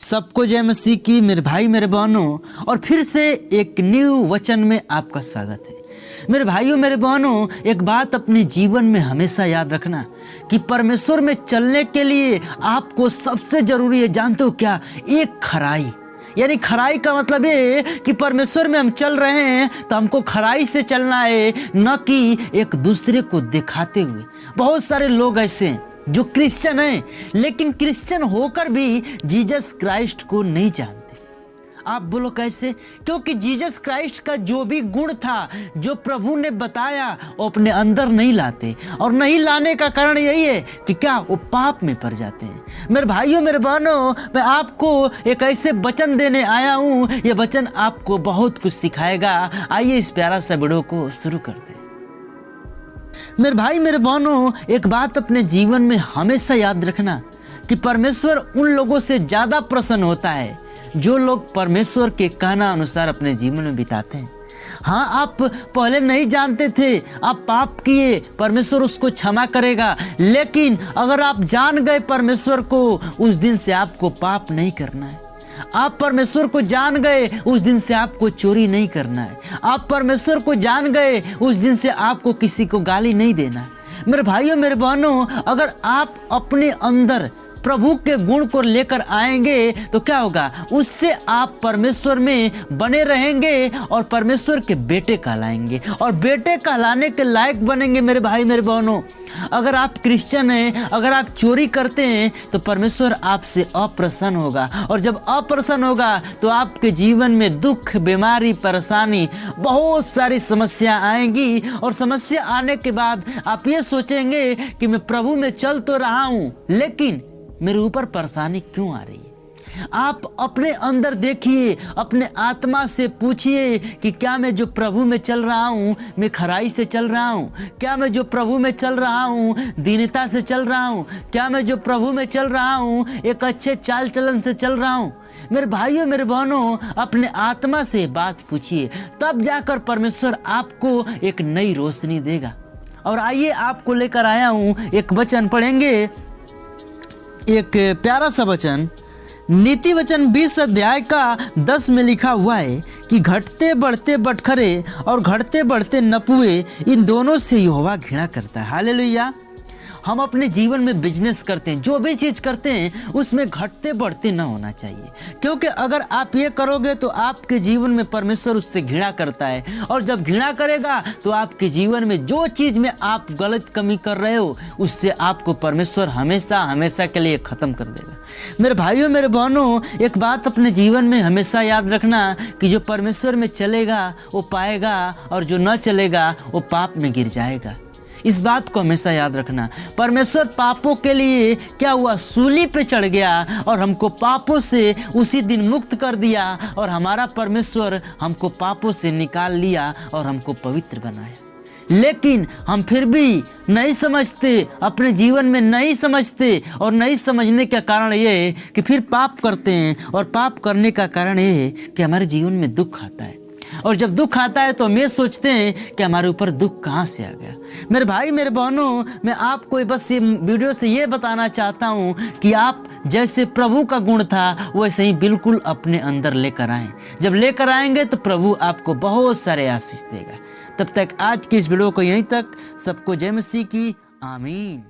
सबको जय मसीह की। मेरे भाई मेरे बहनों, और फिर से एक न्यू वचन में आपका स्वागत है। मेरे भाइयों मेरे बहनों, एक बात अपने जीवन में हमेशा याद रखना कि परमेश्वर में चलने के लिए आपको सबसे जरूरी है, जानते हो क्या? एक खराई। यानी खराई का मतलब ये कि परमेश्वर में हम चल रहे हैं तो हमको खराई से चलना है, न कि एक दूसरे को दिखाते हुए। बहुत सारे लोग ऐसे हैं जो क्रिश्चियन हैं, लेकिन क्रिश्चियन होकर भी जीसस क्राइस्ट को नहीं जानते। आप बोलो कैसे? क्योंकि जीसस क्राइस्ट का जो भी गुण था, जो प्रभु ने बताया, वो अपने अंदर नहीं लाते। और नहीं लाने का कारण यही है कि क्या? वो पाप में पड़ जाते हैं। मेरे भाइयों मेरे बहनों, मैं आपको एक ऐसे वचन देने आया हूँ। ये वचन आपको बहुत कुछ सिखाएगा। आइए इस प्यारा सा वीडियो को शुरू करते हैं। मेरे भाई मेरे बहनों, एक बात अपने जीवन में हमेशा याद रखना कि परमेश्वर उन लोगों से ज़्यादा प्रसन्न होता है जो लोग परमेश्वर के कहना अनुसार अपने जीवन में बिताते हैं। हाँ, आप पहले नहीं जानते थे, आप पाप किए, परमेश्वर उसको क्षमा करेगा। लेकिन अगर आप जान गए परमेश्वर को, उस दिन से आपको पाप नहीं करना है। आप परमेश्वर को जान गए, उस दिन से आपको चोरी नहीं करना है। आप परमेश्वर को जान गए, उस दिन से आपको किसी को गाली नहीं देना है। मेरे भाइयों मेरे बहनों, अगर आप अपने अंदर प्रभु के गुण को लेकर आएंगे तो क्या होगा? उससे आप परमेश्वर में बने रहेंगे और परमेश्वर के बेटे कहलाएंगे और बेटे कहलाने के लायक बनेंगे। मेरे भाई मेरे बहनों, अगर आप क्रिश्चियन हैं, अगर आप चोरी करते हैं तो परमेश्वर आपसे अप्रसन्न होगा। और जब अप्रसन्न होगा तो आपके जीवन में दुख, बीमारी, परेशानी, बहुत सारी समस्या आएंगी। और समस्या आने के बाद आप ये सोचेंगे कि मैं प्रभु में चल तो रहा हूँ, लेकिन मेरे ऊपर परेशानी क्यों आ रही है? आप अपने अंदर देखिए, अपने आत्मा से पूछिए कि क्या मैं जो प्रभु में चल रहा हूँ, मैं खराई से चल रहा हूँ? क्या मैं जो प्रभु में चल रहा हूँ, दीनता से चल रहा हूँ? क्या मैं जो प्रभु में चल रहा हूँ, एक अच्छे चाल चलन से चल रहा हूँ? मेरे भाइयों मेरे बहनों, अपने आत्मा से बात पूछिए, तब जाकर परमेश्वर आपको एक नई रोशनी देगा। और आइए आपको लेकर आया हूँ, एक वचन पढ़ेंगे, एक प्यारा सा वचन। नीति वचन 20 अध्याय का 10 में लिखा हुआ है कि घटते बढ़ते बटखरे और घटते बढ़ते नपुए, इन दोनों से यहोवा घृणा करता है। हालेलुया। हम अपने जीवन में बिजनेस करते हैं, जो भी चीज़ करते हैं उसमें घटते बढ़ते ना होना चाहिए, क्योंकि अगर आप ये करोगे तो आपके जीवन में परमेश्वर उससे घृणा करता है। और जब घृणा करेगा तो आपके जीवन में जो चीज़ में आप गलत कमी कर रहे हो, उससे आपको परमेश्वर हमेशा हमेशा के लिए ख़त्म कर देगा। मेरे भाइयों मेरे बहनों, एक बात अपने जीवन में हमेशा याद रखना कि जो परमेश्वर में चलेगा वो पाएगा, और जो न चलेगा वो पाप में गिर जाएगा। इस बात को हमेशा याद रखना। परमेश्वर पापों के लिए क्या हुआ? सूली पे चढ़ गया और हमको पापों से उसी दिन मुक्त कर दिया। और हमारा परमेश्वर हमको पापों से निकाल लिया और हमको पवित्र बनाया। लेकिन हम फिर भी नहीं समझते, अपने जीवन में नहीं समझते। और नहीं समझने का कारण ये है कि फिर पाप करते हैं, और पाप करने का कारण ये है कि हमारे जीवन में दुख आता है। और जब दुख आता है तो हम ये सोचते हैं कि हमारे ऊपर दुख कहाँ से आ गया। मेरे भाई मेरे बहनों, मैं आपको बस ये वीडियो से ये बताना चाहता हूँ कि आप जैसे प्रभु का गुण था वैसे ही बिल्कुल अपने अंदर लेकर आएं। जब लेकर आएंगे तो प्रभु आपको बहुत सारे आशीष देगा। तब तक आज की इस वीडियो को यहीं तक। सबको जय मसीह की। आमीन।